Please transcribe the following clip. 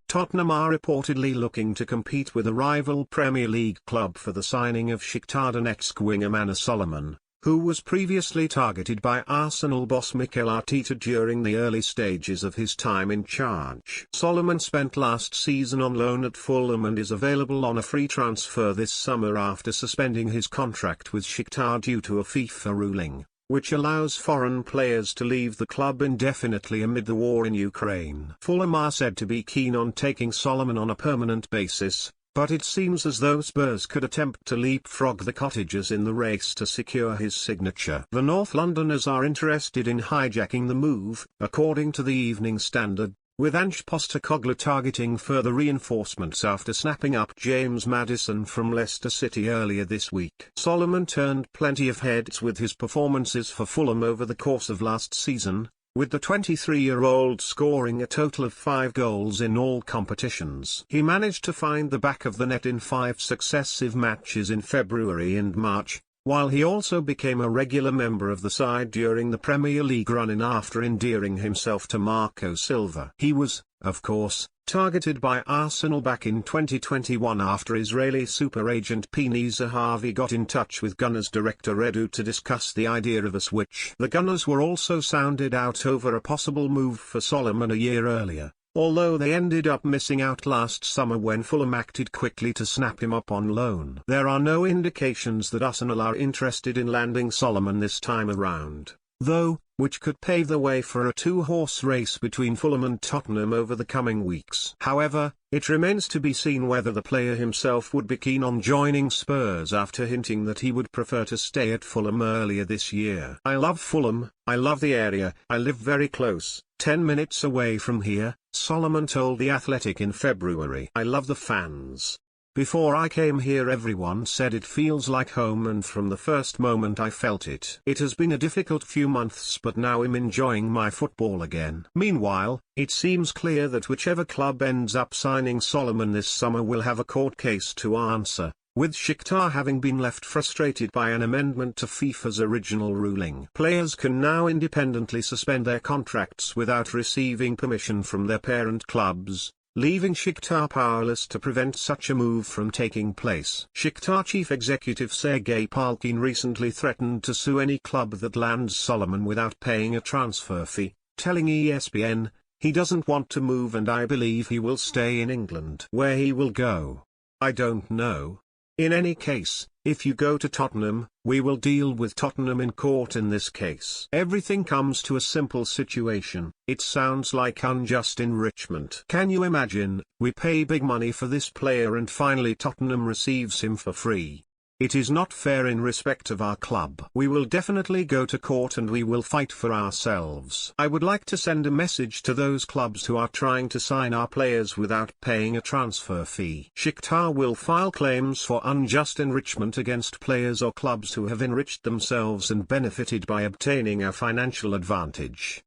Tottenham are reportedly looking to compete with a rival Premier League club for the signing of Shakhtar Donetsk winger Manor Solomon, who was previously targeted by Arsenal boss Mikel Arteta during the early stages of his time in charge. Solomon spent last season on loan at Fulham and is available on a free transfer this summer after suspending his contract with Shakhtar due to a FIFA ruling, which allows foreign players to leave the club indefinitely amid the war in Ukraine. Fulham are said to be keen on taking Solomon on a permanent basis, but it seems as though Spurs could attempt to leapfrog the Cottagers in the race to secure his signature. The North Londoners are interested in hijacking the move, according to the Evening Standard, with Ange Postecoglou targeting further reinforcements after snapping up James Maddison from Leicester City earlier this week. Solomon turned plenty of heads with his performances for Fulham over the course of last season, with the 23-year-old scoring a total of 5 goals in all competitions. He managed to find the back of the net in 5 successive matches in February and March, while he also became a regular member of the side during the Premier League run-in after endearing himself to Marco Silva. He was, of course, targeted by Arsenal back in 2021 after Israeli super agent Pini Zahavi got in touch with Gunners director Edu to discuss the idea of a switch. The Gunners were also sounded out over a possible move for Solomon a year earlier, although they ended up missing out last summer when Fulham acted quickly to snap him up on loan. There are no indications that Arsenal are interested in landing Solomon this time around, though, which could pave the way for a two-horse race between Fulham and Tottenham over the coming weeks. However, it remains to be seen whether the player himself would be keen on joining Spurs after hinting that he would prefer to stay at Fulham earlier this year. "I love Fulham, I love the area, I live very close, 10 minutes away from here," Solomon told The Athletic in February. "I love the fans. Before I came here everyone said it feels like home, and from the first moment I felt it. It has been a difficult few months, but now I'm enjoying my football again." Meanwhile, it seems clear that whichever club ends up signing Solomon this summer will have a court case to answer, with Shakhtar having been left frustrated by an amendment to FIFA's original ruling. Players can now independently suspend their contracts without receiving permission from their parent clubs, leaving Shakhtar powerless to prevent such a move from taking place. Shakhtar chief executive Sergei Palkin recently threatened to sue any club that lands Solomon without paying a transfer fee, telling ESPN, "He doesn't want to move and I believe he will stay in England. Where he will go, I don't know. In any case, if you go to Tottenham, we will deal with Tottenham in court in this case." Everything comes to a simple situation. It sounds like unjust enrichment. Can you imagine, we pay big money for this player and finally Tottenham receives him for free? It is not fair in respect of our club. We will definitely go to court and we will fight for ourselves. I would like to send a message to those clubs who are trying to sign our players without paying a transfer fee. Shakhtar will file claims for unjust enrichment against players or clubs who have enriched themselves and benefited by obtaining a financial advantage.